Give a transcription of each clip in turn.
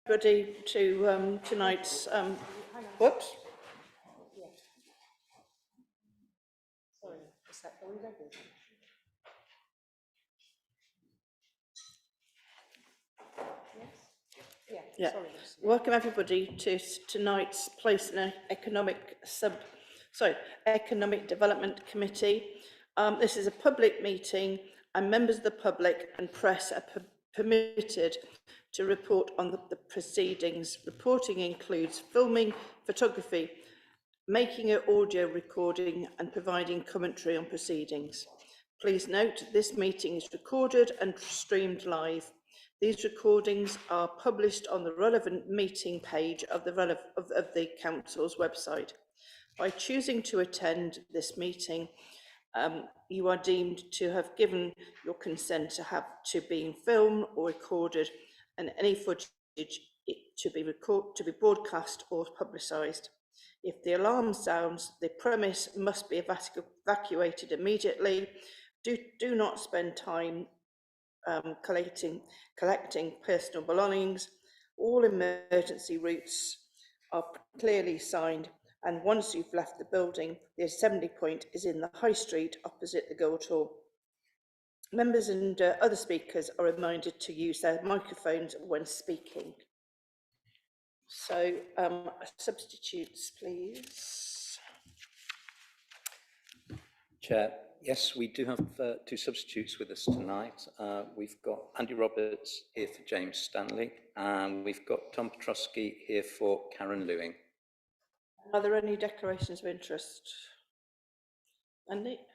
everybody to tonight's, whoops. Sorry, are we ready? Yes? Yeah. Sorry. Welcome everybody to tonight's Place and Economic Development Committee. This is a public meeting and members of the public and press are permitted to report on the proceedings. Reporting includes filming, photography, making an audio recording and providing commentary on proceedings. Please note this meeting is recorded and streamed live. These recordings are published on the relevant meeting page of the Council's website. By choosing to attend this meeting, you are deemed to have given your consent to being filmed or recorded, and any footage to be broadcast or publicised. If the alarm sounds, the premise must be evacuated immediately. Do not spend time collecting personal belongings. All emergency routes are clearly signed, and once you've left the building, the assembly point is in the High Street opposite the Guildhall. Members and other speakers are reminded to use their microphones when speaking. So, substitutes, please. Chair, yes, we do have two substitutes with us tonight. We've got Andy Roberts here for James Stanley, and we've got Tom Petrosky here for Karen Lewing. Are there any declarations of interest? Andy?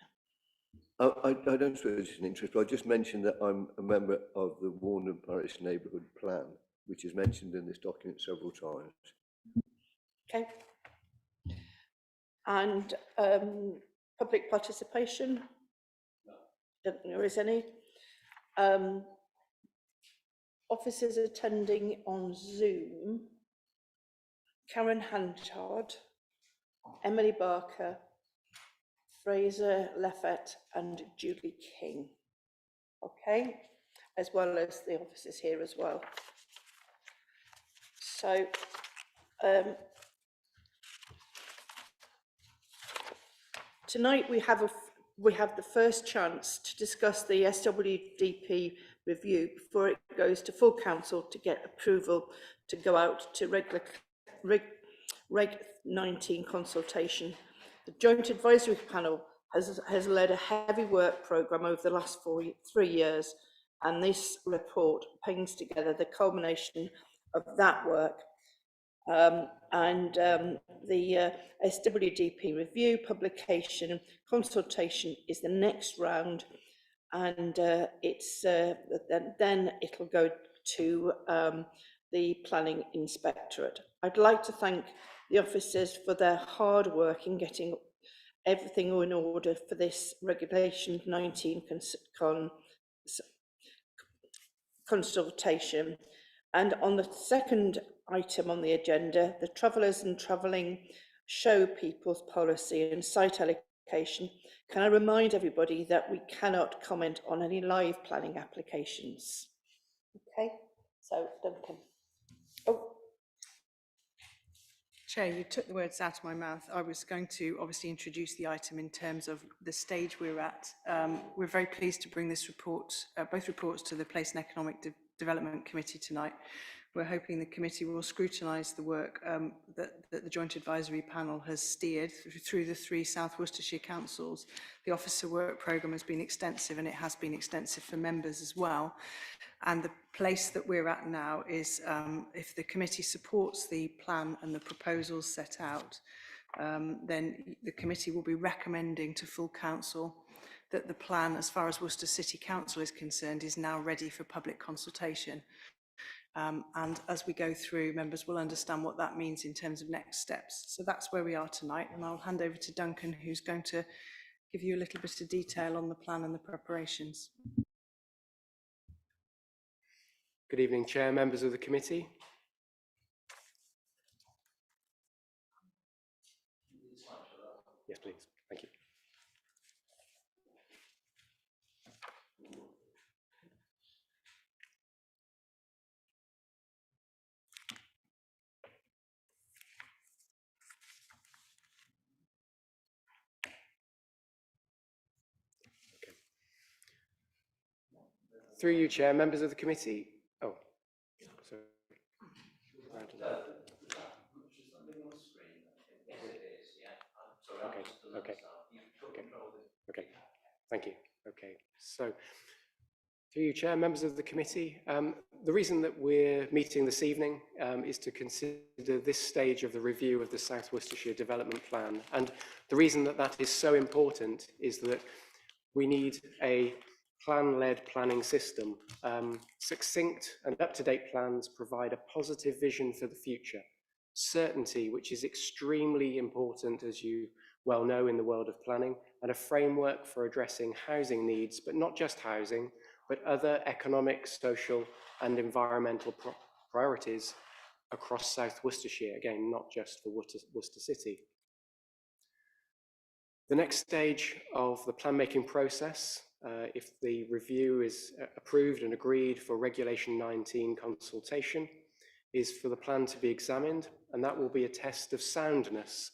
I don't suppose it's an interest, but I just mentioned that I'm a member of the Warner Parish Neighbourhood Plan, which is mentioned in this document several times. Okay. And public participation? No. Don't think there is any. Officers attending on Zoom: Karen Hanchard, Emily Barker, Fraser Leffett and Julie King. Okay, as well as the officers here as well. So tonight we have the first chance to discuss the SWDP review before it goes to full council to get approval to go out to Reg 19 consultation. The Joint Advisory Panel has led a heavy work programme over the last 3 years, and this report brings together the culmination of that work. The SWDP review, publication and consultation is the next round, and then it'll go to the Planning Inspectorate. I'd like to thank the officers for their hard work in getting everything in order for this Regulation 19 consultation. And on the second item on the agenda, the Travellers and Travelling Show People's Policy and Site Allocation, can I remind everybody that we cannot comment on any live planning applications? Okay, so Duncan. Oh. Chair, you took the words out of my mouth. I was going to obviously introduce the item in terms of the stage we're at. We're very pleased to bring this report, both reports, to the Place and Economic Development Committee tonight. We're hoping the committee will scrutinise the work that the Joint Advisory Panel has steered through the 3 South Worcestershire councils. The officer work programme has been extensive, and it has been extensive for members as well. And the place that we're at now is, if the committee supports the plan and the proposals set out, then the committee will be recommending to full council that the plan, as far as Worcester City Council is concerned, is now ready for public consultation. And as we go through, members will understand what that means in terms of next steps. So that's where we are tonight, and I'll hand over to Duncan, who's going to give you a little bit of detail on the plan and the preparations. Good evening, Chair, members of the committee. Yes, please. Thank you. Through you, Chair, members of the committee. Oh, sorry. Okay. Okay. Thank you. Okay. So, through you, Chair, members of the committee, the reason that we're meeting this evening is to consider this stage of the review of the South Worcestershire Development Plan. And the reason that that is so important is that we need a plan-led planning system. Succinct and up-to-date plans provide a positive vision for the future, certainty, which is extremely important, as you well know, in the world of planning, and a framework for addressing housing needs, but not just housing, but other economic, social, and environmental priorities across South Worcestershire, again, not just for Worcester City. The next stage of the plan-making process, if the review is approved and agreed for Regulation 19 consultation, is for the plan to be examined, and that will be a test of soundness.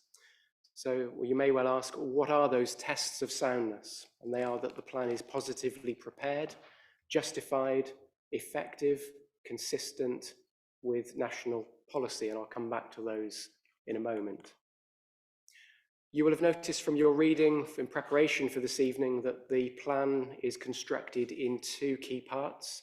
So you may well ask, what are those tests of soundness? And they are that the plan is positively prepared, justified, effective, consistent with national policy, and I'll come back to those in a moment. You will have noticed from your reading in preparation for this evening that the plan is constructed in two key parts: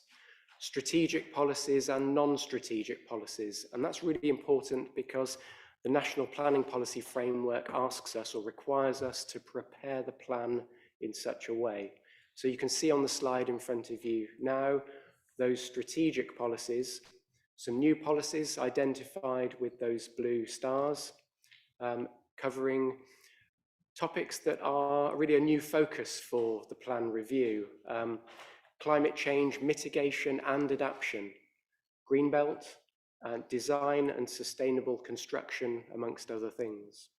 strategic policies and non-strategic policies. And that's really important because the National Planning Policy Framework asks us or requires us to prepare the plan in such a way. So you can see on the slide in front of you now those strategic policies, some new policies identified with those blue stars, covering topics that are really a new focus for the plan review. Climate change mitigation and adaptation, Greenbelt, design and sustainable construction, amongst other things.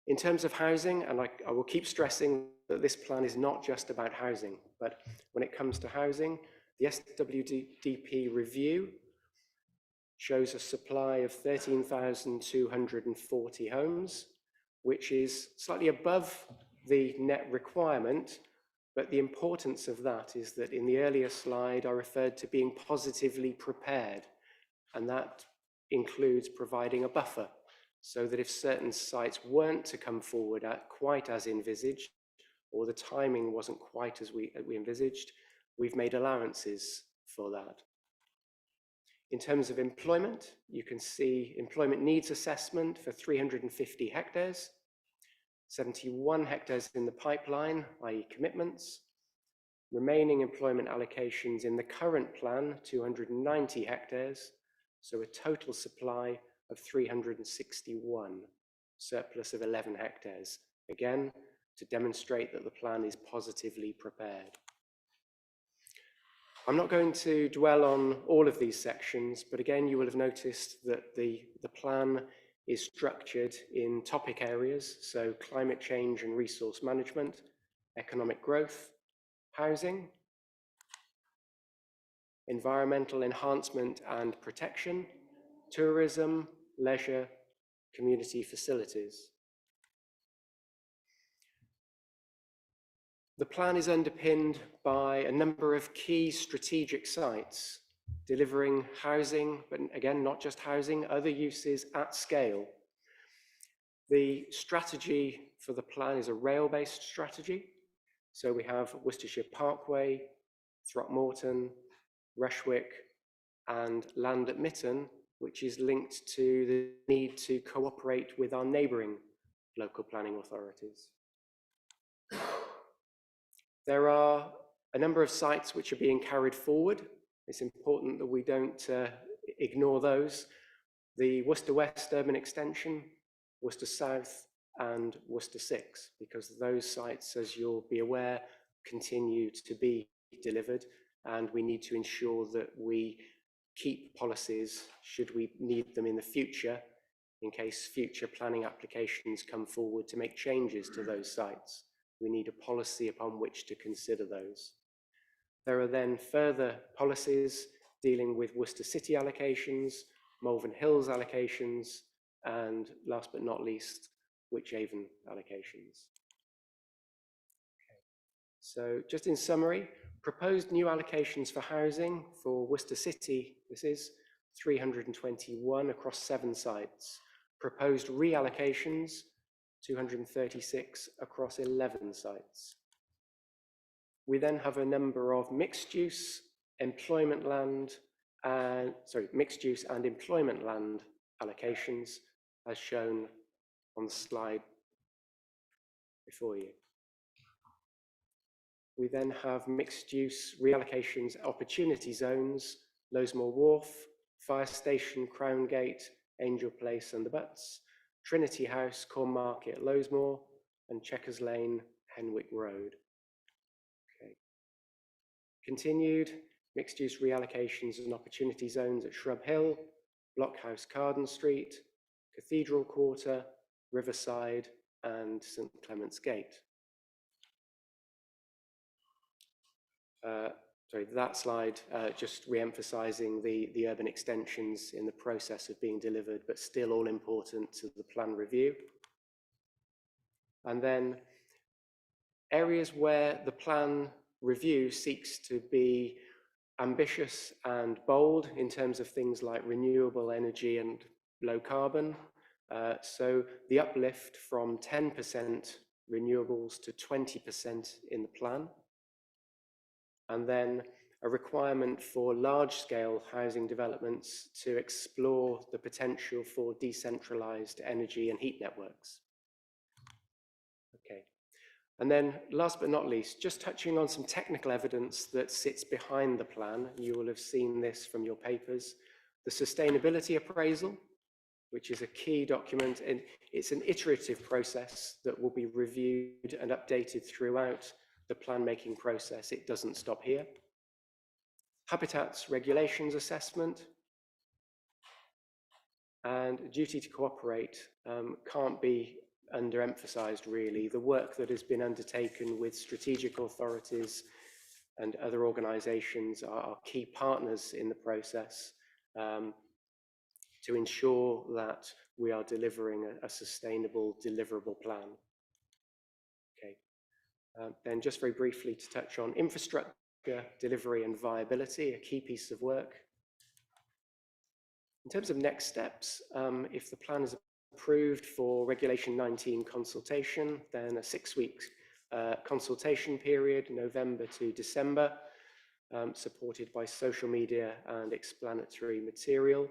In terms of housing, and I will keep stressing that this plan is not just about housing, but when it comes to housing, the SWDP review shows a supply of 13,240 homes, which is slightly above the net requirement. But the importance of that is that in the earlier slide, I referred to being positively prepared, and that includes providing a buffer so that if certain sites weren't to come forward quite as envisaged, or the timing wasn't quite as we envisaged, we've made allowances for that. In terms of employment, you can see employment needs assessment for 350 hectares, 71 hectares in the pipeline, i.e. commitments. Remaining employment allocations in the current plan, 290 hectares, so a total supply of 361, surplus of 11 hectares. Again, to demonstrate that the plan is positively prepared. I'm not going to dwell on all of these sections, but again, you will have noticed that the plan is structured in topic areas, so climate change and resource management, economic growth, housing, environmental enhancement and protection, tourism, leisure, community facilities. The plan is underpinned by a number of key strategic sites, delivering housing, but again, not just housing, other uses at scale. The strategy for the plan is a rail-based strategy. So we have Worcestershire Parkway, Throckmorton, Rushwick, and Land at Mitton, which is linked to the need to cooperate with our neighbouring local planning authorities. There are a number of sites which are being carried forward. It's important that we don't ignore those. The Worcester West Urban Extension, Worcester South, and Worcester 6, because those sites, as you'll be aware, continue to be delivered, and we need to ensure that we keep policies should we need them in the future, in case future planning applications come forward to make changes to those sites. We need a policy upon which to consider those. There are then further policies dealing with Worcester City allocations, Malvern Hills allocations, and last but not least, Wychavon allocations. Okay. So just in summary, Proposed new allocations for housing for Worcester City, this is 321 across 7 sites. Proposed reallocations, 236 across 11 sites. We then have a number of mixed use, employment land, mixed use and employment land allocations as shown on the slide before you. We then have mixed use reallocations, opportunity zones, Lowesmore Wharf, Fire Station, Crown Gate, Angel Place and the Butts, Trinity House, Corn Market, Lowesmore, and Checkers Lane, Henwick Road. Okay. Continued mixed use reallocations and opportunity zones at Shrub Hill, Blockhouse Carden Street, Cathedral Quarter, Riverside, and St Clement's Gate. That slide just re-emphasising the urban extensions in the process of being delivered, but still all important to the plan review. And then areas where the plan review seeks to be ambitious and bold in terms of things like renewable energy and low carbon. So the uplift from 10% renewables to 20% in the plan. And then a requirement for large-scale housing developments to explore the potential for decentralized energy and heat networks. Okay. And then last but not least, just touching on some technical evidence that sits behind the plan. You will have seen this from your papers. The sustainability appraisal, which is a key document, and it's an iterative process that will be reviewed and updated throughout the plan making process. It doesn't stop here. Habitats regulations assessment and duty to cooperate can't be underemphasized really. The work that has been undertaken with strategic authorities and other organizations are key partners in the process to ensure that we are delivering a sustainable, deliverable plan. Okay. Then just very briefly to touch on infrastructure, delivery and viability, a key piece of work. In terms of next steps, if the plan is approved for Regulation 19 consultation, then a 6-week consultation period, November to December, supported by social media and explanatory material.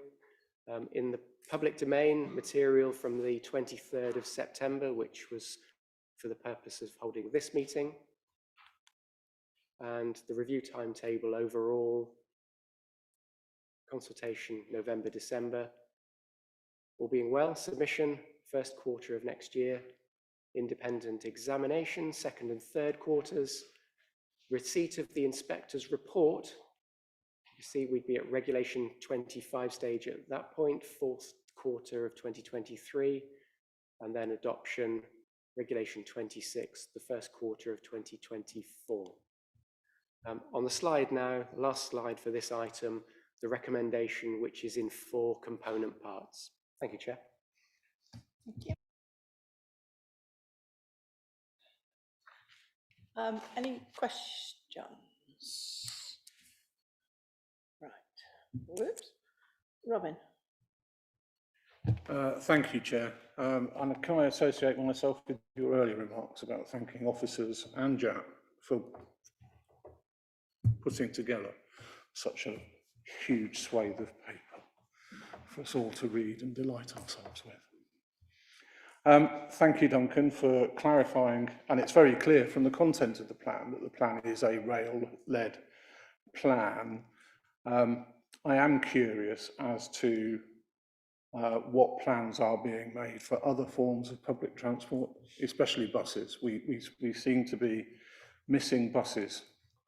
In the public domain, material from the 23rd of September, which was for the purpose of holding this meeting. And the review timetable overall, consultation November, December. All being well, submission first quarter of next year, independent examination second and third quarters, receipt of the inspector's report. You see we'd be at Regulation 25 stage at that point, fourth quarter of 2023, and then adoption Regulation 26, the first quarter of 2024. On the slide now, the last slide for this item, the recommendation, which is in 4 component parts. Thank you, Chair. Thank you. Any questions? Right. Whoops. Robin. Thank you, Chair. And can I associate myself with your earlier remarks about thanking officers and JAP for putting together such a huge swathe of paper for us all to read and delight ourselves with. Thank you, Duncan, for clarifying, and it's very clear from the content of the plan that the plan is a rail-led plan. I am curious as to what plans are being made for other forms of public transport, especially buses. We seem to be missing buses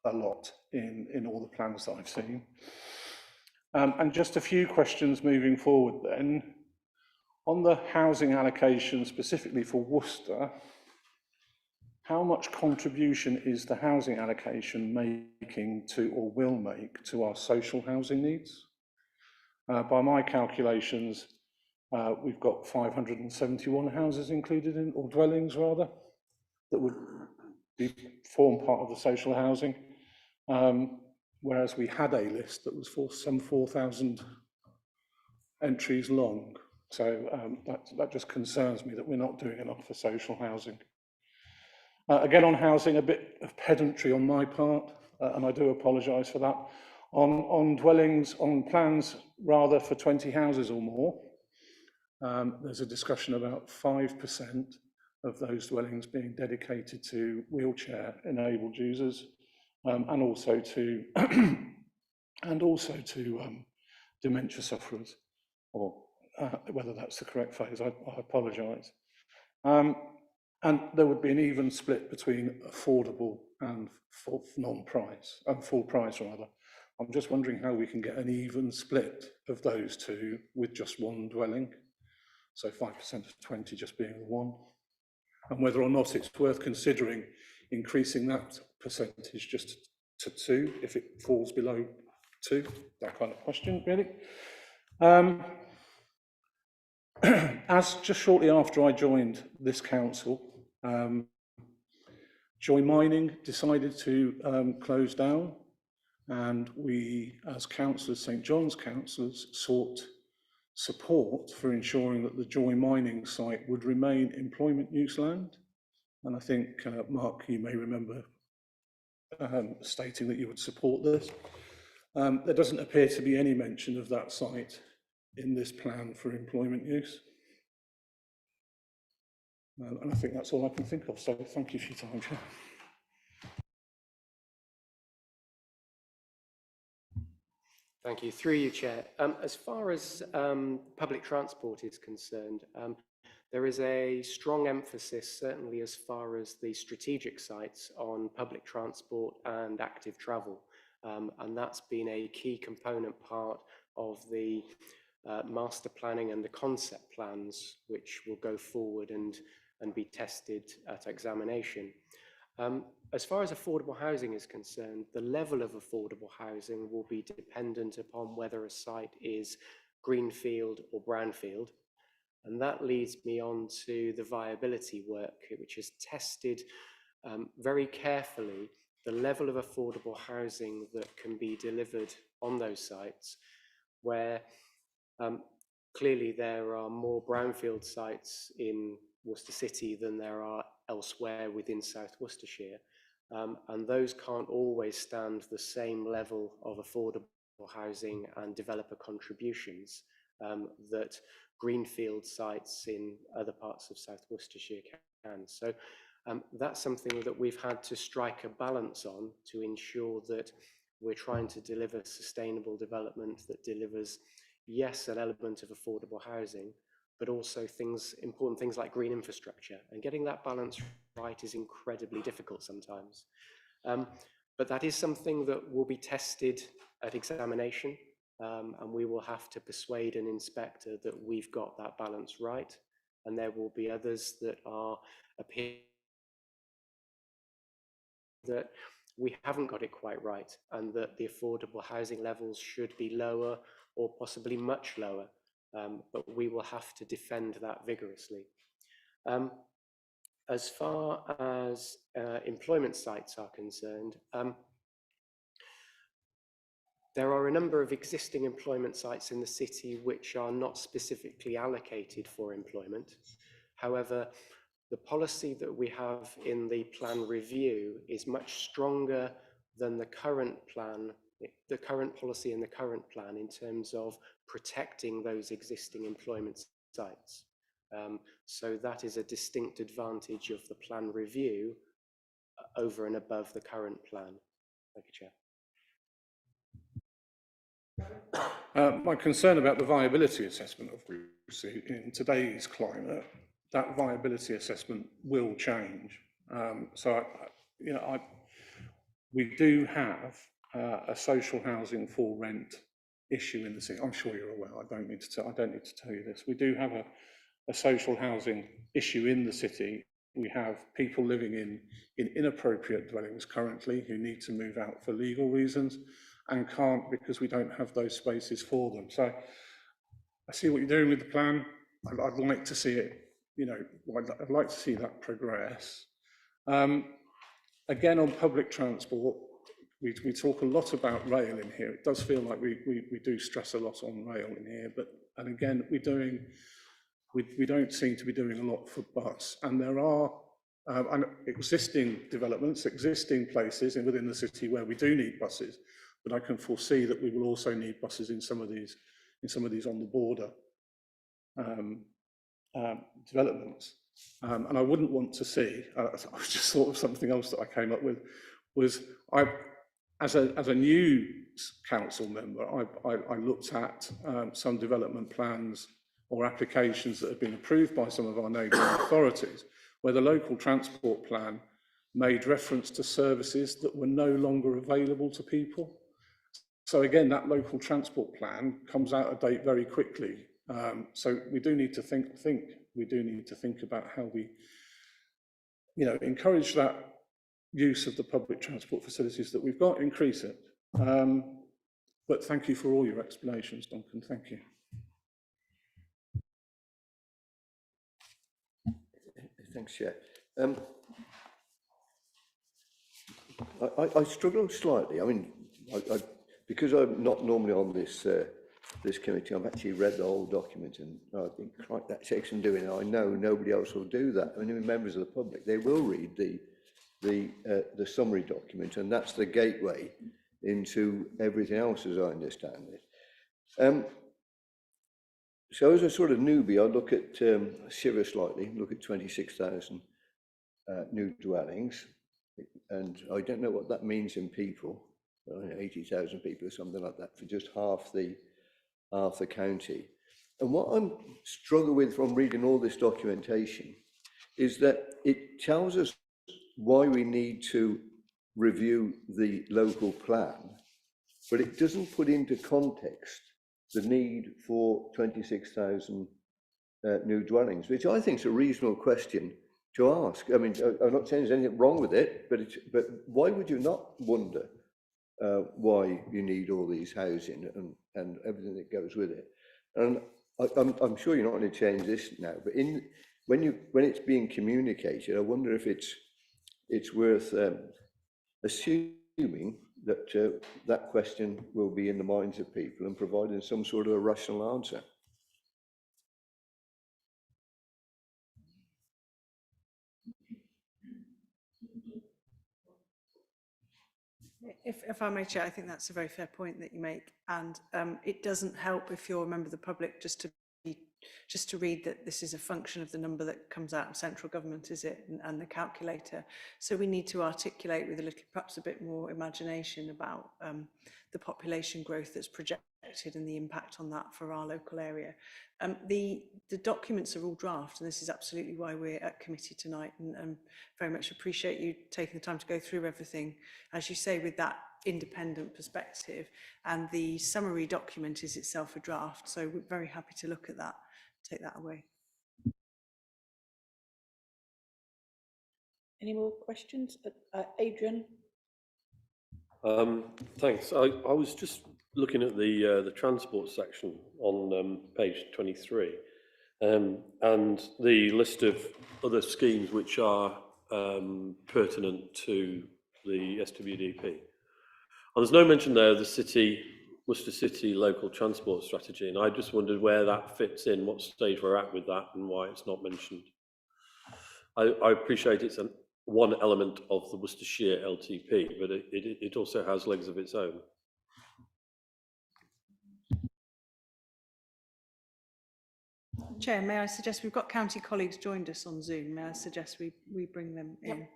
a lot in all the plans that I've seen. And just a few questions moving forward then. On the housing allocation specifically for Worcester, how much contribution is the housing allocation making to or will make to our social housing needs? By my calculations, we've got 571 houses included in, or dwellings rather, that would form part of the social housing. whereas we had a list that was for some 4,000 entries long. So that just concerns me that we're not doing enough for social housing. Again, on housing, a bit of pedantry on my part, and I do apologise for that. On dwellings, on plans rather for 20 houses or more, there's a discussion about 5% of those dwellings being dedicated to wheelchair-enabled users, and also to dementia sufferers, or whether that's the correct phrase, I apologise. And there would be an even split between affordable and non-price, and full price rather. I'm just wondering how we can get an even split of those two with just one dwelling. So 5% of 20 just being the one. And whether or not it's worth considering increasing that percentage just to 2 if it falls below 2, that kind of question really. As just shortly after I joined this council, Joy Mining decided to close down, and we, as councillors, St John's councillors, sought support for ensuring that the Joy Mining site would remain employment use land. And I think, Mark, you may remember stating that you would support this. There doesn't appear to be any mention of that site in this plan for employment use. And I think that's all I can think of. So thank you for your time, Chair. Thank you. Through you, Chair. As far as public transport is concerned, there is a strong emphasis, certainly as far as the strategic sites, on public transport and active travel. And that's been a key component part of the master planning and the concept plans, which will go forward and be tested at examination. As far as affordable housing is concerned, the level of affordable housing will be dependent upon whether a site is greenfield or brownfield. And that leads me on to the viability work, which has tested very carefully the level of affordable housing that can be delivered on those sites, where clearly there are more brownfield sites in Worcester City than there are elsewhere within South Worcestershire. And those can't always stand the same level of affordable housing and developer contributions that greenfield sites in other parts of South Worcestershire can. So that's something that we've had to strike a balance on to ensure that we're trying to deliver sustainable development that delivers, yes, an element of affordable housing, but also important things like green infrastructure. And getting that balance right is incredibly difficult sometimes. But that is something that will be tested at examination, and we will have to persuade an inspector that we've got that balance right. And there will be others that appear that we haven't got it quite right, and that the affordable housing levels should be lower or possibly much lower. But we will have to defend that vigorously. As far as employment sites are concerned, there are a number of existing employment sites in the city which are not specifically allocated for employment. However, the policy that we have in the plan review is much stronger than the current plan, the current policy in the current plan, in terms of protecting those existing employment sites. So that is a distinct advantage of the plan review over and above the current plan. Thank you, Chair. My concern about the viability assessment of in today's climate, that viability assessment will change. We do have a social housing for rent issue in the city. I'm sure you're aware. I don't need to tell you this. We do have a social housing issue in the city. We have people living in inappropriate dwellings currently who need to move out for legal reasons and can't because we don't have those spaces for them. So I see what you're doing with the plan. I'd like to see it, I'd like to see that progress. Again, on public transport, we talk a lot about rail in here. It does feel like we do stress a lot on rail in here, but, and again, we don't seem to be doing a lot for bus. And there are existing developments, existing places within the city where we do need buses, but I can foresee that we will also need buses in some of these on the border developments. And I wouldn't want to see, I just thought of something else that I came up with, was as a new council member, I looked at some development plans or applications that have been approved by some of our neighbouring authorities, where the local transport plan made reference to services that were no longer available to people. So again, that local transport plan comes out of date very quickly. So we do need to think about how we, encourage that use of the public transport facilities that we've got, increase it. But thank you for all your explanations, Duncan. Thank you. Thanks, Chair. I struggle slightly. I mean, because I'm not normally on this this committee, I've actually read the whole document, and I think, right, that section doing it. I know nobody else will do that. I mean, members of the public, they will read the summary document, and that's the gateway into everything else, as I understand it. So as a sort of newbie, I look at shiver slightly, look at 26,000 new dwellings, and I don't know what that means in people. 80,000 people or something like that for just half the county. And what I'm struggling with from reading all this documentation is that it tells us why we need to review the local plan, but it doesn't put into context the need for 26,000 new dwellings, which I think is a reasonable question to ask. I mean, I'm not saying there's anything wrong with it, but why would you not wonder why you need all these housing and everything that goes with it? And I'm sure you're not going to change this now, but when it's being communicated, I wonder if it's worth assuming that that question will be in the minds of people and providing some sort of a rational answer. If I may, Chair, I think that's a very fair point that you make, and it doesn't help if you're a member of the public just to read that this is a function of the number that comes out of central government, is it, and the calculator. So we need to articulate with perhaps a bit more imagination about the population growth that's projected and the impact on that for our local area. The documents are all draft, and this is absolutely why we're at committee tonight, and very much appreciate you taking the time to go through everything, as you say, with that independent perspective. And the summary document is itself a draft, so we're very happy to look at that, take that away. Any more questions? Adrian? Thanks. I was just looking at the transport section on page 23, and the list of other schemes which are pertinent to the SWDP. And there's no mention there of the Worcester City local transport strategy, and I just wondered where that fits in, what stage we're at with that, and why it's not mentioned. I appreciate it's one element of the Worcestershire LTP, but it also has legs of its own. Chair, may I suggest, we've got county colleagues joined us on Zoom, may I suggest we bring them in?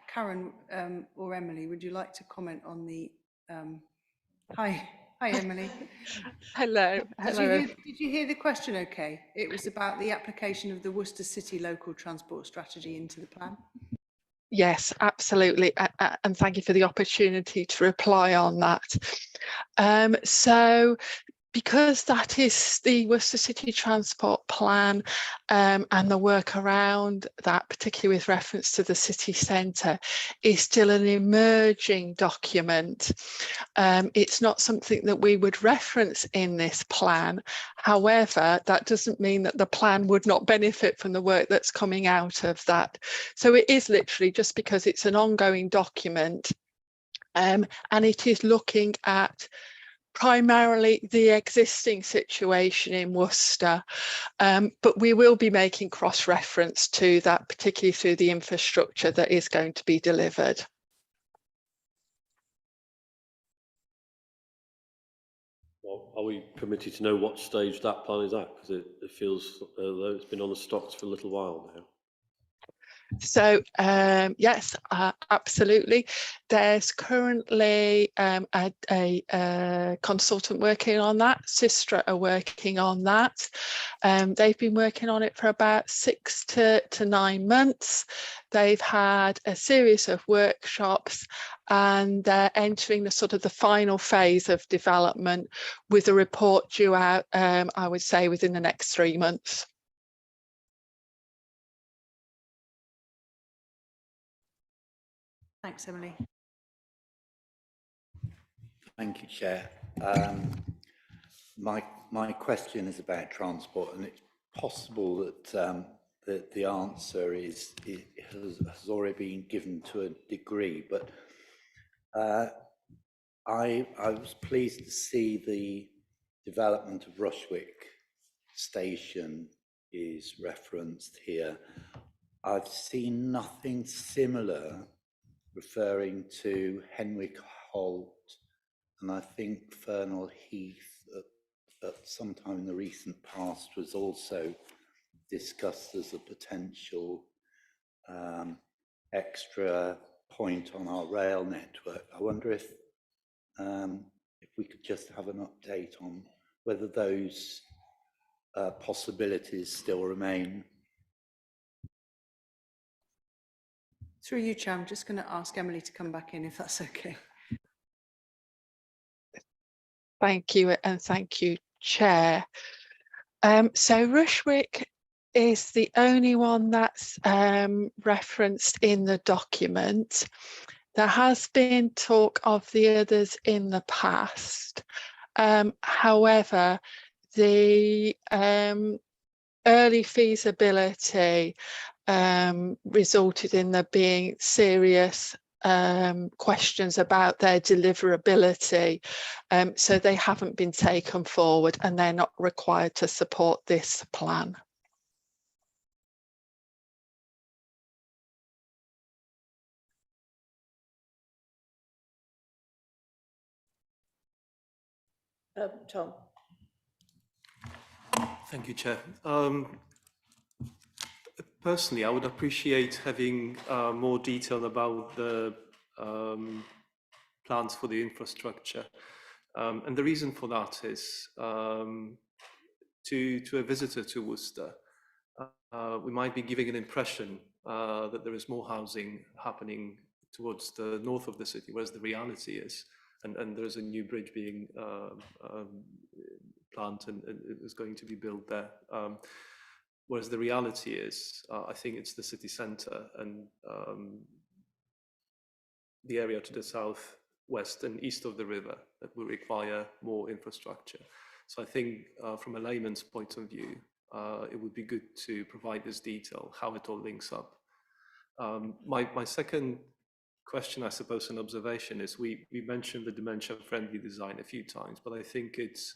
Karen or Emily, would you like to comment on the hi Emily. Hello. Did you hear the question okay? It was about the application of the Worcester City local transport strategy into the plan. Yes, absolutely. And thank you for the opportunity to reply on that. So because that is the Worcester City Transport Plan, and the work around that, particularly with reference to the city centre, is still an emerging document. It's not something that we would reference in this plan. However, that doesn't mean that the plan would not benefit from the work that's coming out of that. So it is literally just because it's an ongoing document, and it is looking at primarily the existing situation in Worcester, but we will be making cross-reference to that, particularly through the infrastructure that is going to be delivered. Well, are we permitted to know what stage that plan is at? Because it feels though it's been on the stocks for a little while now. So yes, absolutely. There's currently a consultant working on that. Sistra are working on that. They've been working on it for about 6 to 9 months. They've had a series of workshops, and they're entering the sort of the final phase of development, with a report due out, I would say, within the next 3 months. Thanks, Emily. Thank you, Chair. My question is about transport, and it's possible that the answer has already been given to a degree, but I was pleased to see the development of Rushwick Station is referenced here. I've seen nothing similar referring to Henwick Holt, and I think Fernal Heath at some time in the recent past was also discussed as a potential extra point on our rail network. I wonder if we could just have an update on whether those possibilities still remain. Through you, Chair, I'm just going to ask Emily to come back in, if that's okay. Thank you, and thank you, Chair. So Rushwick is the only one that's referenced in the document. There has been talk of the others in the past. However, the early feasibility resulted in there being serious questions about their deliverability, so they haven't been taken forward, and they're not required to support this plan. Tom. Thank you, Chair. Personally, I would appreciate having more detail about the plans for the infrastructure. And the reason for that is to a visitor to Worcester, we might be giving an impression that there is more housing happening towards the north of the city, whereas the reality is, and there's a new bridge being planned and it is going to be built there. Whereas the reality is, I think it's the city centre and the area to the south, west and east of the river that will require more infrastructure. So I think from a layman's point of view, it would be good to provide this detail, how it all links up. My second question, I suppose, an observation is we mentioned the dementia-friendly design a few times, but I think it's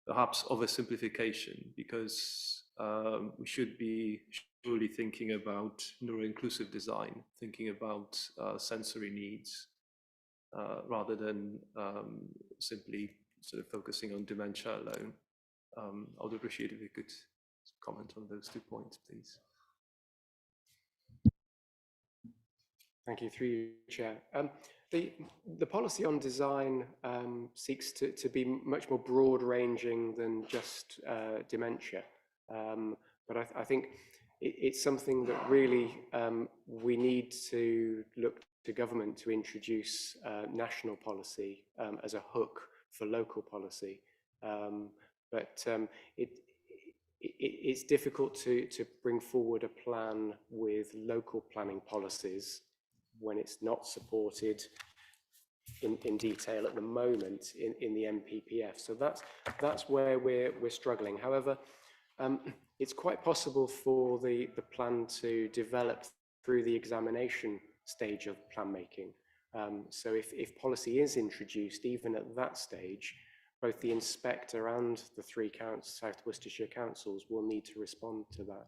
perhaps oversimplification, because we should be surely thinking about neuro-inclusive design, thinking about sensory needs, rather than simply sort of focusing on dementia alone. I would appreciate if you could comment on those 2 points, please. Thank you. Through you, Chair. The policy on design seeks to be much more broad-ranging than just dementia. But I think it's something that really we need to look to government to introduce national policy as a hook for local policy. It's difficult to bring forward a plan with local planning policies when it's not supported in detail at the moment in the MPPF. So that's where we're struggling. However, it's quite possible for the plan to develop through the examination stage of plan making. So if policy is introduced, even at that stage, both the inspector and the three South Worcestershire councils will need to respond to that.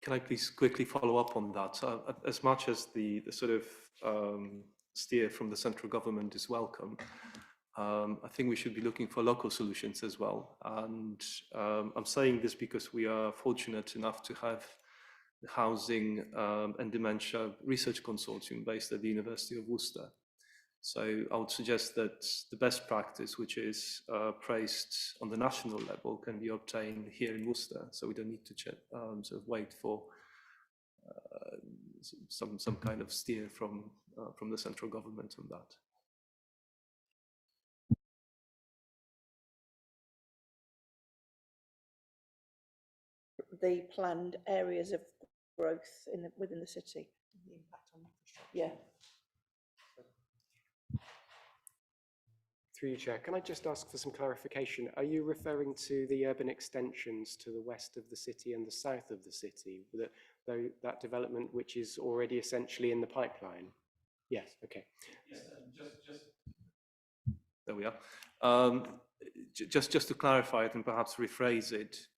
Can I please quickly follow up on that? As much as the sort of steer from the central government is welcome, I think we should be looking for local solutions as well. And I'm saying this because we are fortunate enough to have the Housing and Dementia Research Consortium based at the University of Worcester. So I would suggest that the best practice, which is praised on the national level, can be obtained here in Worcester. So we don't need to sort of wait for some kind of steer from the central government on that. The planned areas of growth within the city. The impact on infrastructure. Yeah. Through you, Chair, can I just ask for some clarification? Are you referring to the urban extensions to the west of the city and the south of the city, that development which is already essentially in the pipeline? Yes, okay. Yes, there we are. Just to clarify it and perhaps rephrase it,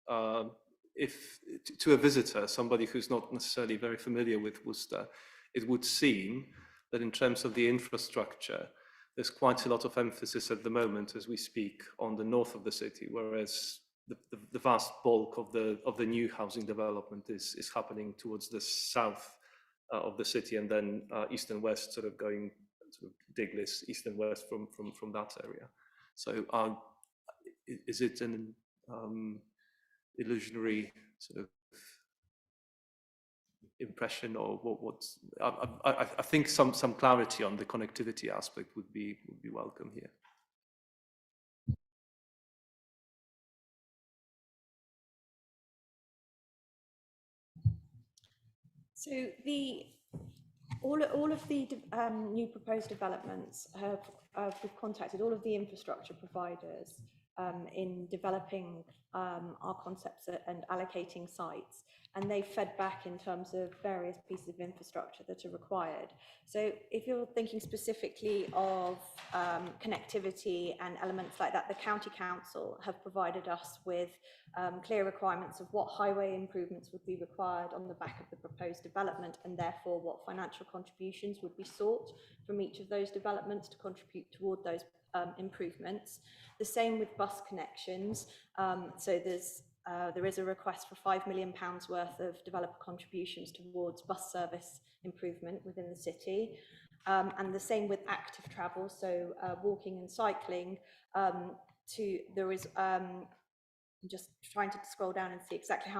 if to a visitor, somebody who's not necessarily very familiar with Worcester, it would seem that in terms of the infrastructure, there's quite a lot of emphasis at the moment as we speak on the north of the city, whereas the vast bulk of the new housing development is happening towards the south of the city, and then east and west, sort of going sort of Diglis east and west from that area. So is it an illusionary sort of impression, or what's I think some clarity on the connectivity aspect would be welcome here. So all of the new proposed developments we've contacted all of the infrastructure providers in developing our concepts and allocating sites, and they fed back in terms of various pieces of infrastructure that are required. So if you're thinking specifically of connectivity and elements like that, the County Council have provided us with clear requirements of what highway improvements would be required on the back of the proposed development, and therefore what financial contributions would be sought from each of those developments to contribute toward those improvements. The same with bus connections. So there is a request for £5 million worth of developer contributions towards bus service improvement within the city. And the same with active travel, so walking and cycling. There is, I'm just trying to scroll down and see exactly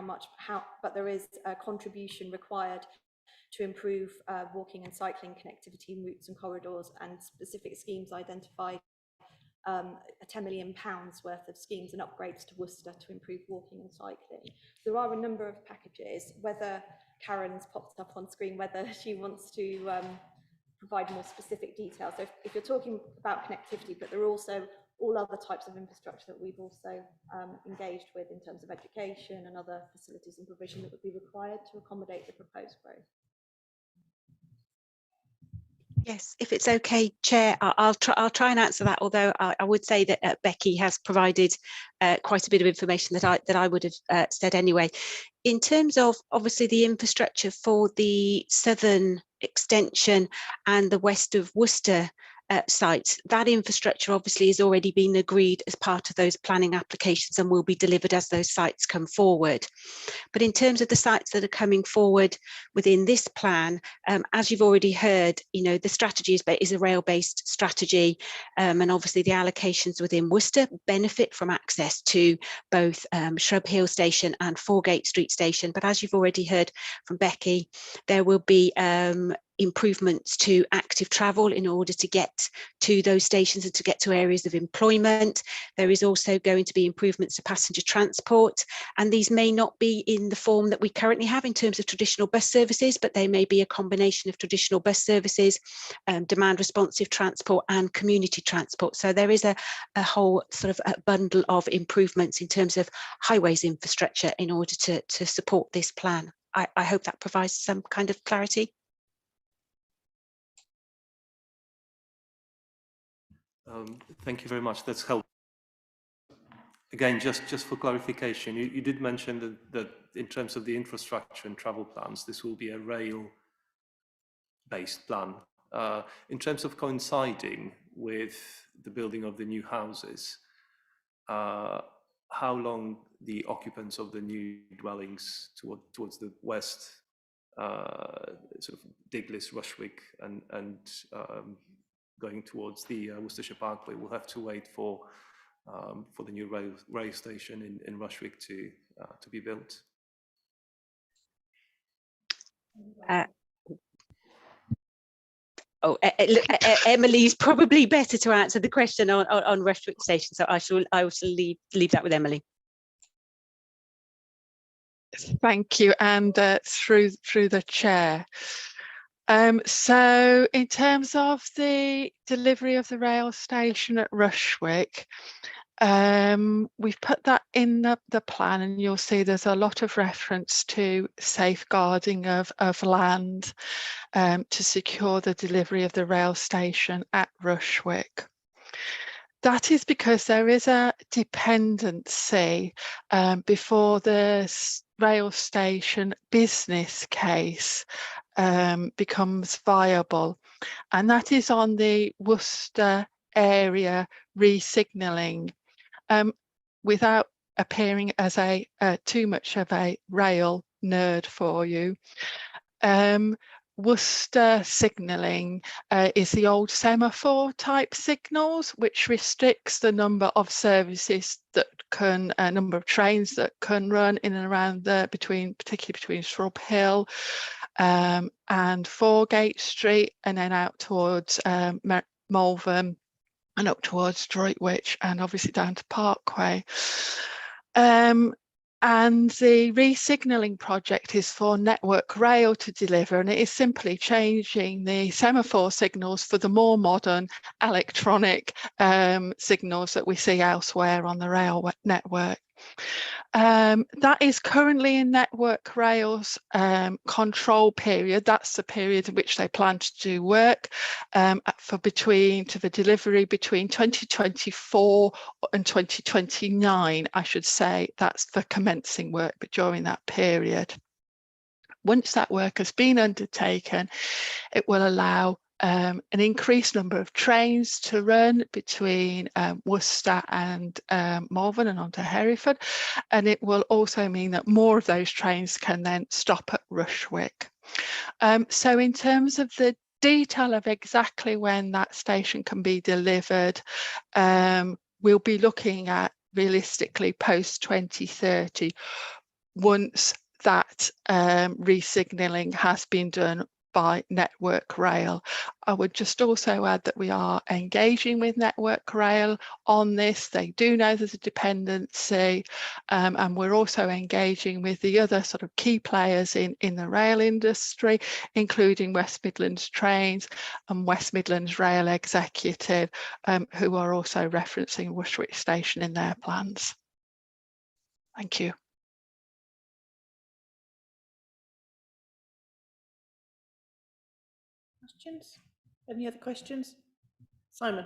but there is a contribution required to improve walking and cycling connectivity routes and corridors, and specific schemes identified a £10 million worth of schemes and upgrades to Worcester to improve walking and cycling. There are a number of packages. Whether Karen's popped up on screen, whether she wants to provide more specific details. So if you're talking about connectivity, but there are also all other types of infrastructure that we've also engaged with in terms of education and other facilities and provision that would be required to accommodate the proposed growth. Yes, if it's okay, Chair, I'll try and answer that. Although I would say that Becky has provided quite a bit of information that I would have said anyway. In terms of obviously the infrastructure for the southern extension and the west of Worcester sites, that infrastructure obviously has already been agreed as part of those planning applications and will be delivered as those sites come forward. But in terms of the sites that are coming forward within this plan, as you've already heard, the strategy is a rail-based strategy, and obviously the allocations within Worcester benefit from access to both Shrub Hill Station and Foregate Street Station. But as you've already heard from Becky, there will be improvements to active travel in order to get to those stations and to get to areas of employment. There is also going to be improvements to passenger transport, and these may not be in the form that we currently have in terms of traditional bus services, but they may be a combination of traditional bus services, demand responsive transport and community transport. So there is a whole sort of a bundle of improvements in terms of highways infrastructure in order to support this plan. I hope that provides some kind of clarity. Thank you very much. That's helpful. Again, just for clarification, you did mention that in terms of the infrastructure and travel plans, this will be a rail-based plan. In terms of coinciding with the building of the new houses, how long the occupants of the new dwellings towards the west, sort of Diglis, Rushwick, and going towards the Worcestershire Parkway, will have to wait for the new rail station in Rushwick to be built? Emily's probably better to answer the question on Rushwick Station, so I shall leave that with Emily. Thank you, and through the chair. So in terms of the delivery of the rail station at Rushwick, we've put that in the plan, and you'll see there's a lot of reference to safeguarding of land to secure the delivery of the rail station at Rushwick. That is because there is a dependency before the rail station business case becomes viable, and that is on the Worcester area re-signalling. Without appearing as too much of a rail nerd for you, Worcester signalling is the old semaphore type signals, which restricts the number of services that can, number of trains that can run in and around particularly between Shrub Hill and Foregate Street, and then out towards Malvern and up towards Droitwich, and obviously down to Parkway. And the re-signalling project is for Network Rail to deliver, and it is simply changing the semaphore signals for the more modern electronic signals that we see elsewhere on the rail network. That is currently in Network Rail's control period. That's the period in which they plan to do work to the delivery between 2024 and 2029, I should say. That's for commencing work, but during that period. Once that work has been undertaken, it will allow an increased number of trains to run between Worcester and Malvern and onto Hereford, and it will also mean that more of those trains can then stop at Rushwick. So in terms of the detail of exactly when that station can be delivered, we'll be looking at realistically post 2030 once that re-signalling has been done by Network Rail. I would just also add that we are engaging with Network Rail on this. They do know there's a dependency, and we're also engaging with the other sort of key players in the rail industry, including West Midlands Trains and West Midlands Rail Executive, who are also referencing Rushwick Station in their plans. Thank you. Questions? Any other questions? Simon.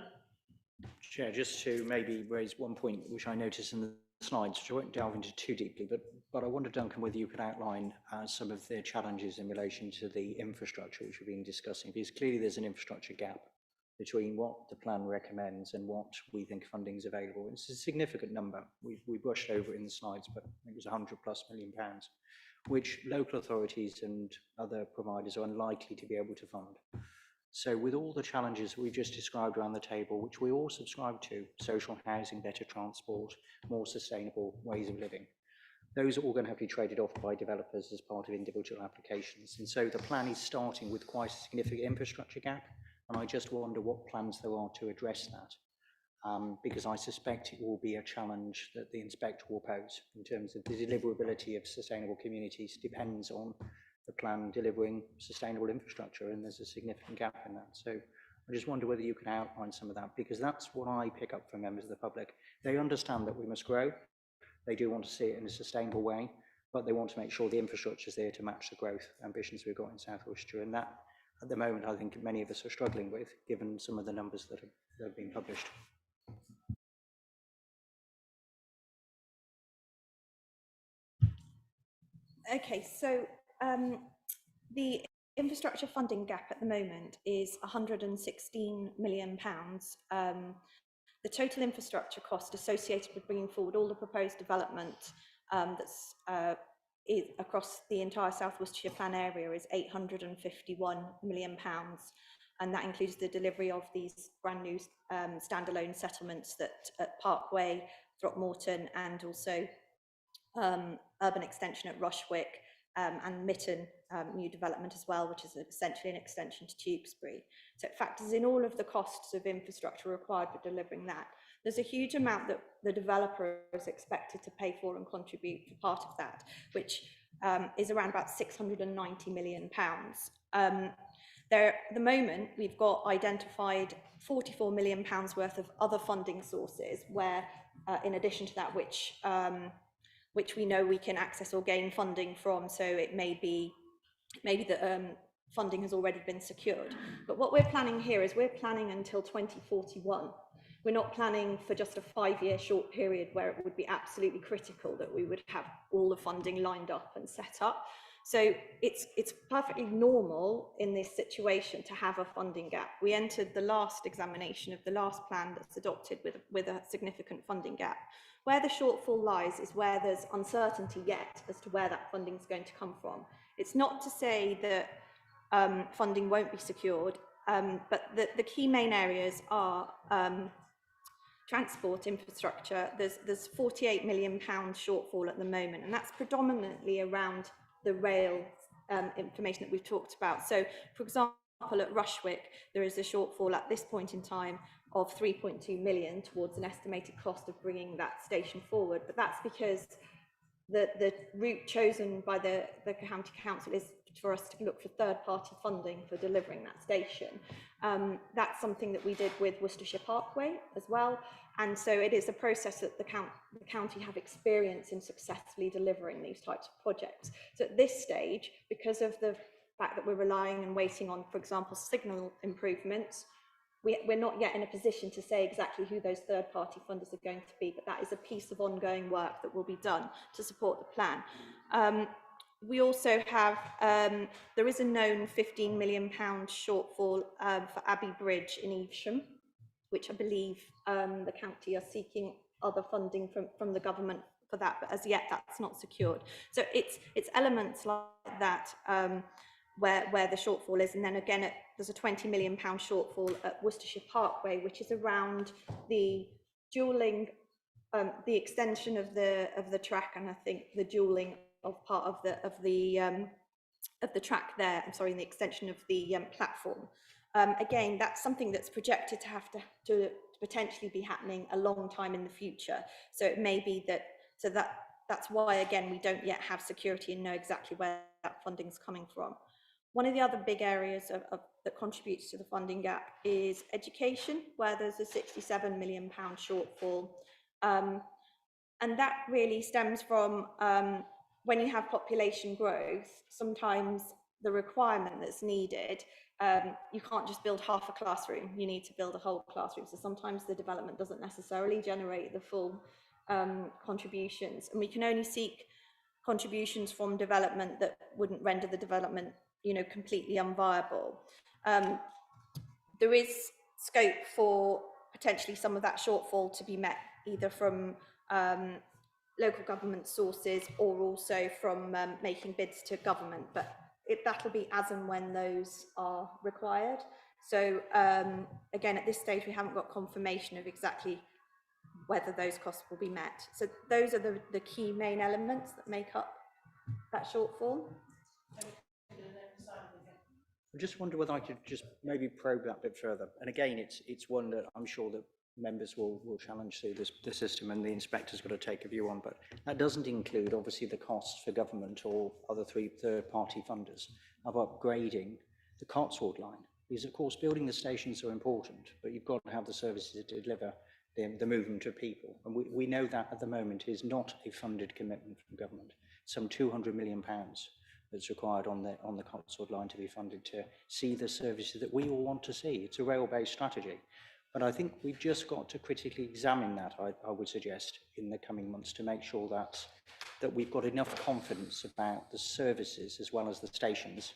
Chair, just to maybe raise one point which I noticed in the slides, which I won't delve into too deeply, but I wonder, Duncan, whether you could outline some of the challenges in relation to the infrastructure which we've been discussing, because clearly there's an infrastructure gap between what the plan recommends and what we think funding is available. It's a significant number. We brushed over it in the slides, but it was £100+ million, which local authorities and other providers are unlikely to be able to fund. So with all the challenges we've just described around the table, which we all subscribe to, social housing, better transport, more sustainable ways of living, those are all going to have to be traded off by developers as part of individual applications. And so the plan is starting with quite a significant infrastructure gap. And I just wonder what plans there are to address that. Because I suspect it will be a challenge that the inspector will pose in terms of the deliverability of sustainable communities depends on the plan delivering sustainable infrastructure, and there's a significant gap in that. So I just wonder whether you can outline some of that, because that's what I pick up from members of the public. They understand that we must grow. They do want to see it in a sustainable way, but they want to make sure the infrastructure is there to match the growth ambitions we've got in South Worcestershire. And that, at the moment, I think many of us are struggling with, given some of the numbers that have been published. Okay, so the infrastructure funding gap at the moment is £116 million. The total infrastructure cost associated with bringing forward all the proposed development that's across the entire South Worcestershire plan area is £851 million. And that includes the delivery of these brand new standalone settlements that at Parkway, Throckmorton, and also urban extension at Rushwick, and Mytton new development as well, which is essentially an extension to Tewkesbury. So it factors in all of the costs of infrastructure required for delivering that. There's a huge amount that the developer is expected to pay for and contribute for part of that, which is around about £690 million. There, at the moment, we've got identified £44 million worth of other funding sources where, in addition to that, which we know we can access or gain funding from. So it may be that funding has already been secured. But what we're planning here is we're planning until 2041. We're not planning for just a 5-year short period where it would be absolutely critical that we would have all the funding lined up and set up. So it's perfectly normal in this situation to have a funding gap. We entered the last examination of the last plan that's adopted with a significant funding gap. Where the shortfall lies is where there's uncertainty yet as to where that funding is going to come from. It's not to say that funding won't be secured, but the key main areas are transport infrastructure. There's £48 million shortfall at the moment, and that's predominantly around the rail information that we've talked about. So, for example, at Rushwick, there is a shortfall at this point in time of 3.2 million towards an estimated cost of bringing that station forward. But that's because the route chosen by the county council is for us to look for third-party funding for delivering that station. That's something that we did with Worcestershire Parkway as well. And so it is a process that the county have experience in successfully delivering these types of projects. So at this stage, because of the fact that we're relying and waiting on, for example, signal improvements, we're not yet in a position to say exactly who those third-party funders are going to be, but that is a piece of ongoing work that will be done to support the plan. We also have, there is a known £15 million shortfall for Abbey Bridge in Evesham, which I believe the county are seeking other funding from the government for that, but as yet that's not secured. So it's elements like that where the shortfall is, and then again there's a £20 million shortfall at Worcestershire Parkway, which is around the dualling, the extension of the track, and I think the dualling of part of the track there. I'm sorry, the extension of the platform. Again, that's something that's projected to have to potentially be happening a long time in the future. So it may be that that's why again we don't yet have security and know exactly where that funding is coming from. One of the other big areas that contributes to the funding gap is education, where there's a £67 million shortfall. And that really stems from when you have population growth, sometimes the requirement that's needed, you can't just build half a classroom, you need to build a whole classroom. So sometimes the development doesn't necessarily generate the full contributions, and we can only seek contributions from development that wouldn't render the development, completely unviable. There is scope for potentially some of that shortfall to be met either from local government sources or also from making bids to government, but that'll be as and when those are required. So again, at this stage we haven't got confirmation of exactly whether those costs will be met. So those are the key main elements that make up that shortfall. I just wonder whether I could just maybe probe that a bit further. And again, it's one that I'm sure that members will challenge through the system, and the inspector's got to take a view on. But that doesn't include, obviously, the costs for government or other third-party funders of upgrading the Cotswold line. Because, of course, building the stations are important, but you've got to have the services to deliver the movement of people. And we know that at the moment is not a funded commitment from government. Some £200 million that's required on the Cotswold line to be funded to see the services that we all want to see. It's a rail-based strategy. But I think we've just got to critically examine that, I would suggest, in the coming months to make sure that we've got enough confidence about the services as well as the stations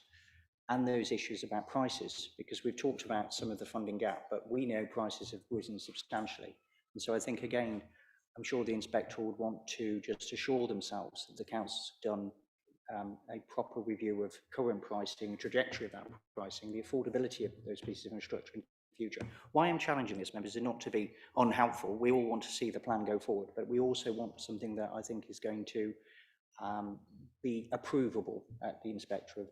and those issues about prices, because we've talked about some of the funding gap, but we know prices have risen substantially. And so I think, again, I'm sure the inspector would want to just assure themselves that the council's done a proper review of current pricing, trajectory of that pricing, the affordability of those pieces of infrastructure in the future. Why I'm challenging this, members, is not to be unhelpful. We all want to see the plan go forward, but we also want something that I think is going to be approvable at the inspector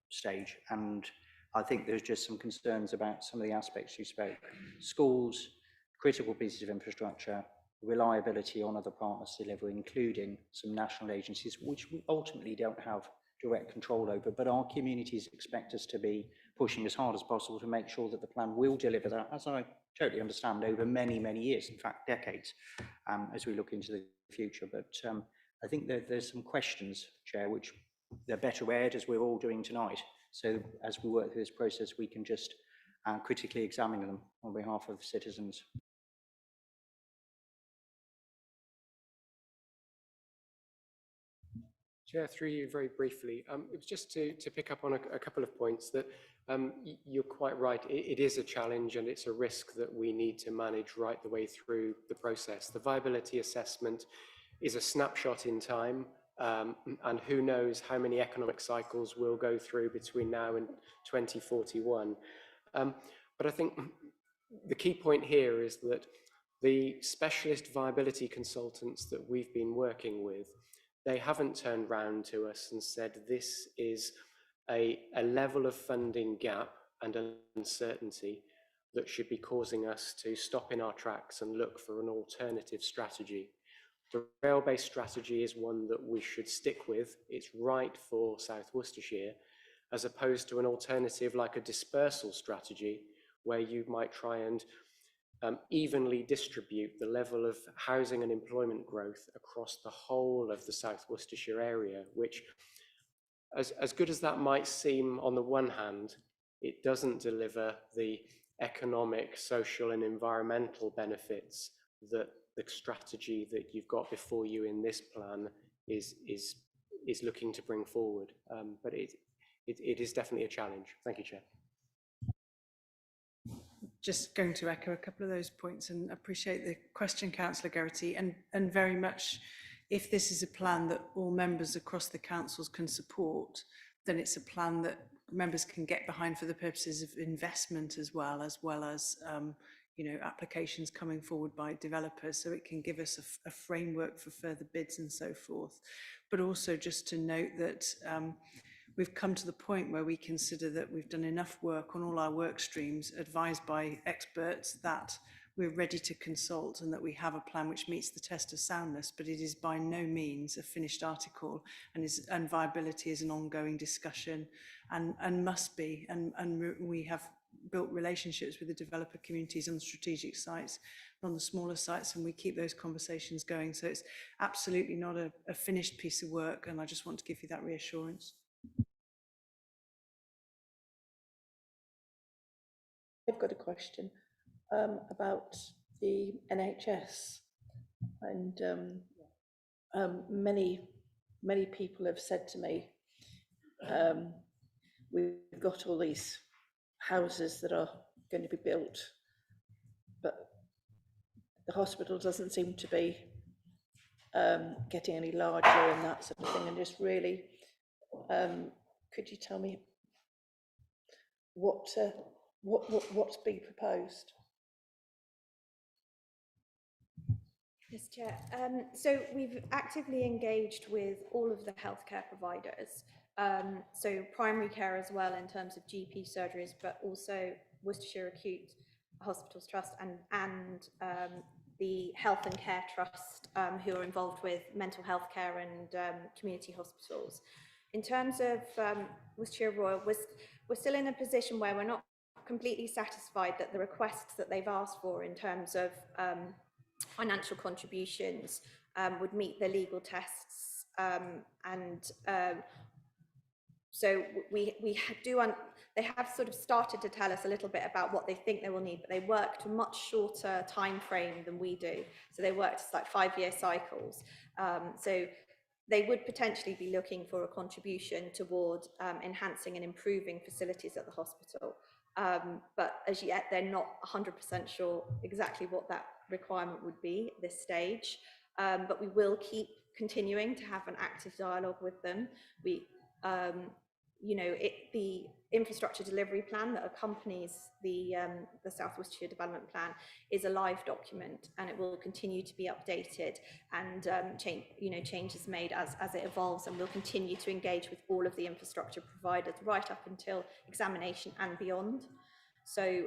stage. And I think there's just some concerns about some of the aspects you spoke. Schools, critical pieces of infrastructure, reliability on other partners delivery, including some national agencies, which we ultimately don't have direct control over, but our communities expect us to be pushing as hard as possible to make sure that the plan will deliver that, as I totally understand, over many, many years, in fact, decades, as we look into the future. But I think that there's some questions, Chair, which they're better aired, as we're all doing tonight. So as we work through this process, we can just critically examine them on behalf of citizens. Chair, through you very briefly, it was just to pick up on a couple of points that you're quite right. It is a challenge and it's a risk that we need to manage right the way through the process. The viability assessment is a snapshot in time, and who knows how many economic cycles we'll go through between now and 2041. But I think the key point here is that the specialist viability consultants that we've been working with, they haven't turned round to us and said this is a level of funding gap and uncertainty that should be causing us to stop in our tracks and look for an alternative strategy. The rail-based strategy is one that we should stick with. It's right for South Worcestershire, as opposed to an alternative like a dispersal strategy, where you might try and evenly distribute the level of housing and employment growth across the whole of the South Worcestershire area, which, as good as that might seem on the one hand, it doesn't deliver the economic, social and environmental benefits that the strategy that you've got before you in this plan is looking to bring forward. But it is definitely a challenge. Thank you, Chair. Just going to echo a couple of those points and appreciate the question, Councillor Geraghty, and very much, if this is a plan that all members across the councils can support, then it's a plan that members can get behind for the purposes of investment as well as you know, applications coming forward by developers, so it can give us a framework for further bids and so forth. But also just to note that we've come to the point where we consider that we've done enough work on all our work streams, advised by experts, that we're ready to consult and that we have a plan which meets the test of soundness, but it is by no means a finished article, and viability is an ongoing discussion and must be. And we have built relationships with the developer communities on the strategic sites, on the smaller sites, and we keep those conversations going. So it's absolutely not a finished piece of work, and I just want to give you that reassurance. I've got a question about the NHS, and many people have said to me, we've got all these houses that are going to be built, but the hospital doesn't seem to be getting any larger and that sort of thing. And just really, could you tell me what's being proposed? Yes, Chair. So we've actively engaged with all of the healthcare providers, so primary care as well in terms of GP surgeries, but also Worcestershire Acute Hospitals Trust and the Health and Care Trust, who are involved with mental health care and community hospitals. In terms of Worcestershire Royal, we're still in a position where we're not completely satisfied that the requests that they've asked for in terms of financial contributions would meet the legal tests, so they have sort of started to tell us a little bit about what they think they will need, but they work to a much shorter time frame than we do. So they work to like 5-year cycles. So they would potentially be looking for a contribution toward enhancing and improving facilities at the hospital. But as yet, they're not 100% sure exactly what that requirement would be at this stage. But we will keep continuing to have an active dialogue with them. We, the infrastructure delivery plan that accompanies the South Worcestershire Development Plan is a live document, and it will continue to be updated and changes made as it evolves, and we'll continue to engage with all of the infrastructure providers right up until examination and beyond. So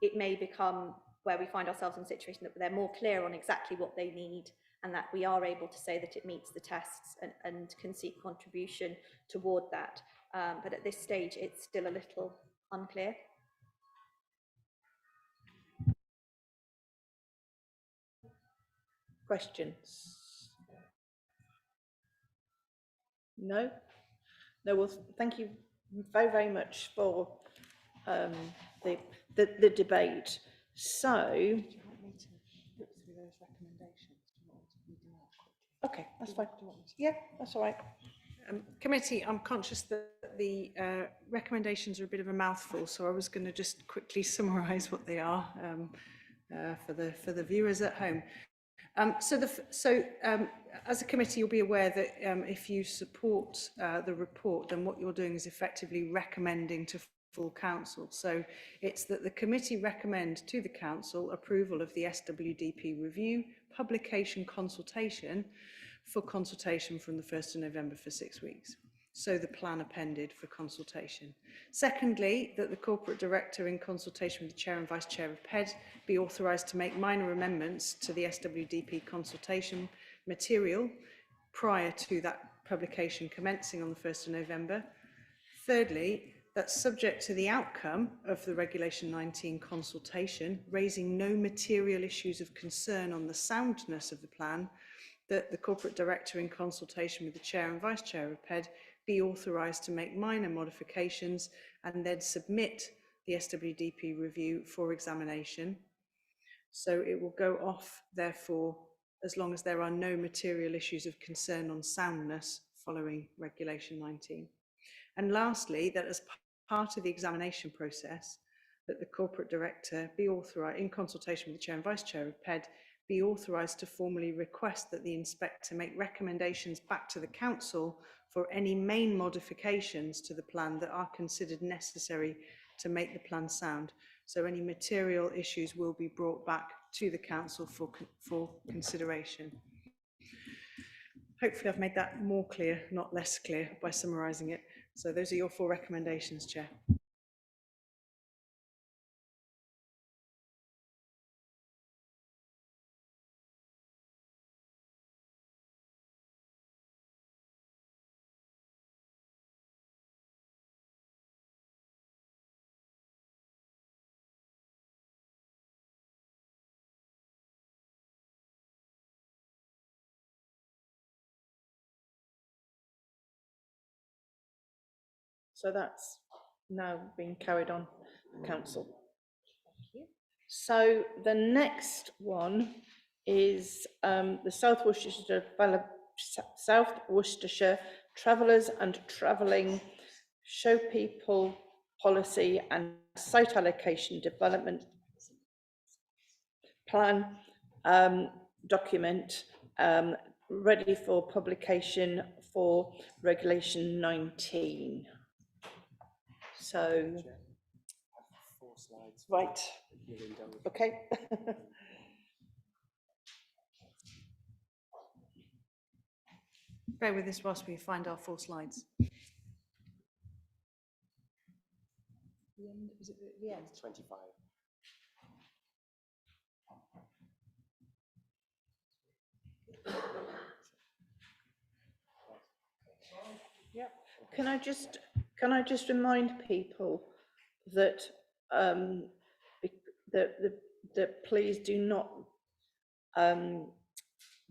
it may become where we find ourselves in a situation that they're more clear on exactly what they need, and that we are able to say that it meets the tests and can seek contribution toward that. But at this stage, it's still a little unclear. Questions? No? No, well, thank you very, very much for the debate. So, okay, that's fine. Yeah, that's all right. Committee, I'm conscious that the recommendations are a bit of a mouthful, so I was going to just quickly summarise what they are for the viewers at home. As a committee, you'll be aware that if you support the report, then what you're doing is effectively recommending to full council. So it's that the committee recommend to the council approval of the SWDP review, publication, consultation for consultation from the 1st of November for 6 weeks. So the plan appended for consultation. Secondly, that the corporate director, in consultation with the chair and vice chair of PED, be authorised to make minor amendments to the SWDP consultation material prior to that publication commencing on the 1st of November. Thirdly, that subject to the outcome of the Regulation 19 consultation, raising no material issues of concern on the soundness of the plan, that the corporate director, in consultation with the chair and vice chair of PED, be authorised to make minor modifications and then submit the SWDP review for examination. So it will go off, therefore, as long as there are no material issues of concern on soundness following Regulation 19. And lastly, that as part of the examination process, that the corporate director be authorised, in consultation with the chair and vice chair of PED, be authorised to formally request that the inspector make recommendations back to the council for any main modifications to the plan that are considered necessary to make the plan sound. So any material issues will be brought back to the council for consideration. Hopefully I've made that more clear, not less clear, by summarising it. So those are your 4 recommendations, Chair. So that's now being carried on council. So the next one is the South Worcestershire Travellers and Travelling Show People Policy and Site Allocation Development Plan document ready for publication for Regulation 19. So, 4 slides. right, okay. Bear with us whilst we find our 4 slides. The end, is it the end? 25. Can I just remind people that that please do not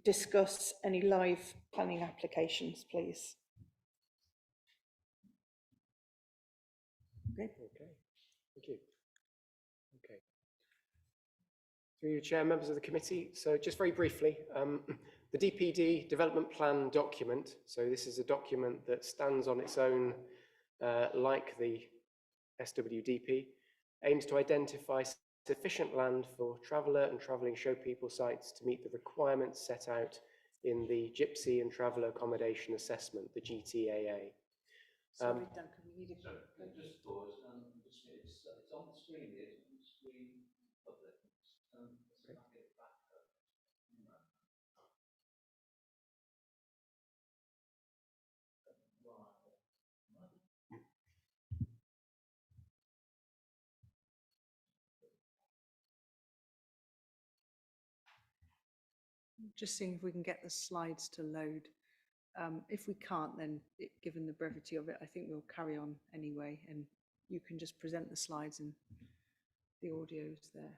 discuss any live planning applications, please. Okay, thank you. Okay. Through you, Chair, members of the committee. So just very briefly, the DPD development plan document. So this is a document that stands on its own, like the SWDP, aims to identify sufficient land for traveller and travelling show people sites to meet the requirements set out in the Gypsy and Traveller Accommodation Assessment, the GTAA. Sorry, Duncan, we need a... Just pause, it's on the screen here, it's on the screen public. Just seeing if we can get the slides to load. If we can't, then given the brevity of it, I think we'll carry on anyway, and you can just present the slides and the audio's there.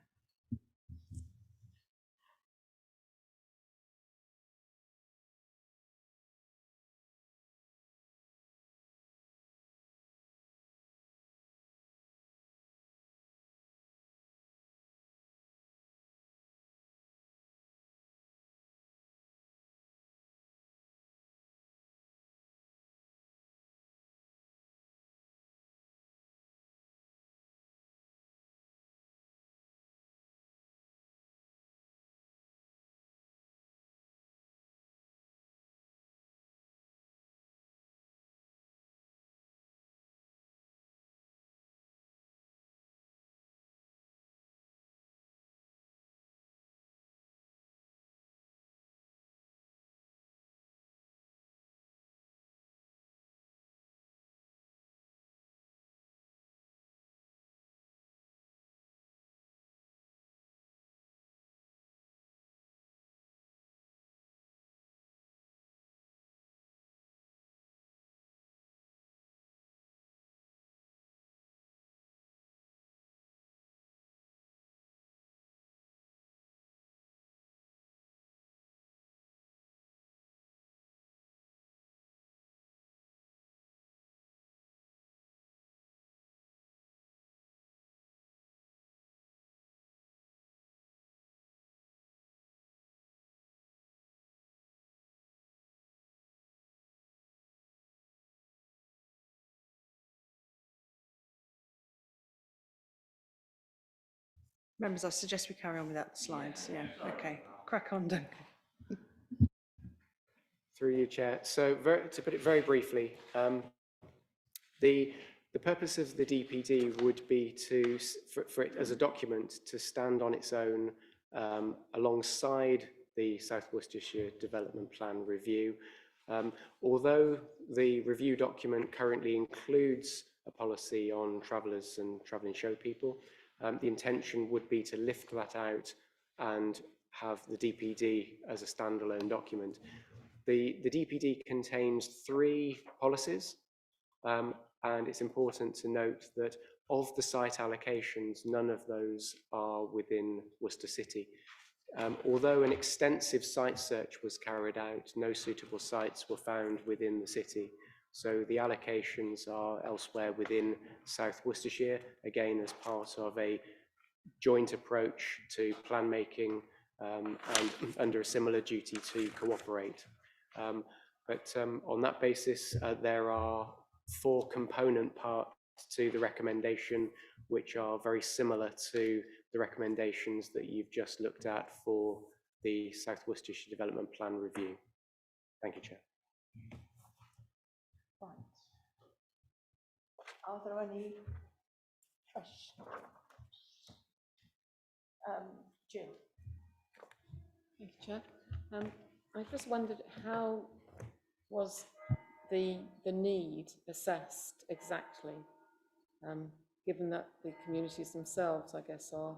Members, I suggest we carry on without the slides. Yeah, okay. Crack on, Duncan. Through you, Chair. So to put it very briefly, the purpose of the DPD would be for it as a document to stand on its own alongside the South Worcestershire Development Plan review. Although the review document currently includes a policy on travellers and travelling show people, the intention would be to lift that out and have the DPD as a standalone document. The DPD contains 3 policies, and it's important to note that of the site allocations, none of those are within Worcester City. Although an extensive site search was carried out, no suitable sites were found within the city. So the allocations are elsewhere within South Worcestershire, again as part of a joint approach to plan making and under a similar duty to cooperate. But on that basis, there are 4 component parts to the recommendation, which are very similar to the recommendations that you've just looked at for the South Worcestershire Development Plan review. Thank you, Chair. Right. Are there any questions? Jill. Thank you, Chair. I just wondered how was the need assessed exactly, given that the communities themselves, I guess, are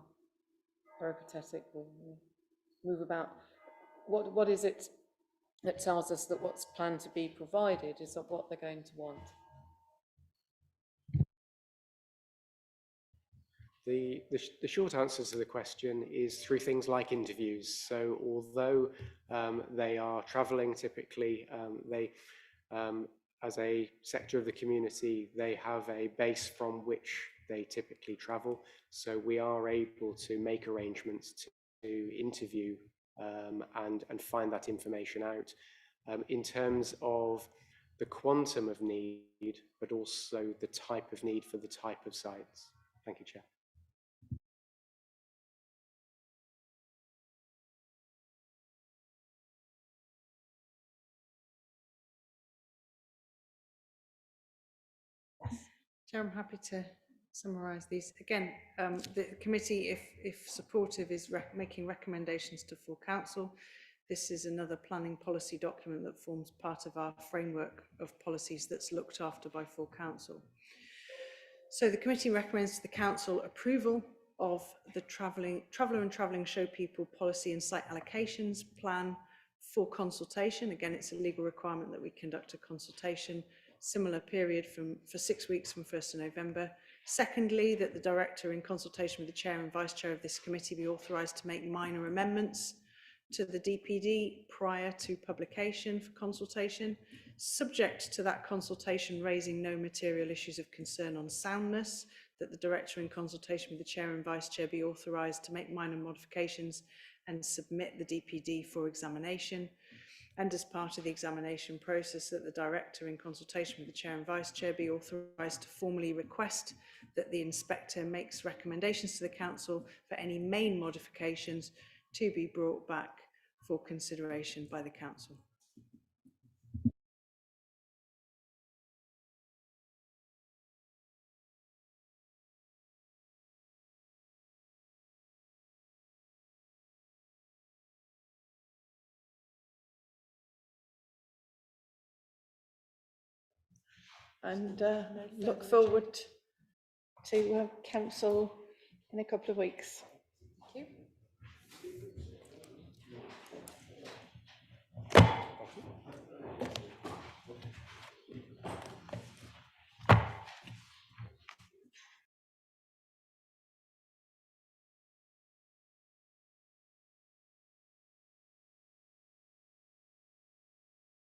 peripatetic or move about? What is it that tells us that what's planned to be provided is of what they're going to want? The short answer to the question is through things like interviews. So although they are travelling typically, as a sector of the community, they have a base from which they typically travel. So we are able to make arrangements to interview and find that information out in terms of the quantum of need, but also the type of need for the type of sites. Thank you, Chair. Chair, I'm happy to summarise these. Again, the committee, if supportive, is making recommendations to full council. This is another planning policy document that forms part of our framework of policies that's looked after by full council. So the committee recommends to the council approval of the traveller and travelling show people policy and site allocations plan for consultation. Again, it's a legal requirement that we conduct a consultation, similar period for 6 weeks from 1st of November. Secondly, that the director, in consultation with the chair and vice chair of this committee, be authorised to make minor amendments to the DPD prior to publication for consultation, subject to that consultation raising no material issues of concern on soundness, that the director, in consultation with the chair and vice chair, be authorised to make minor modifications and submit the DPD for examination. And as part of the examination process, that the director, in consultation with the chair and vice chair, be authorised to formally request that the inspector makes recommendations to the council for any main modifications to be brought back for consideration by the council. And look forward to council in a couple of weeks.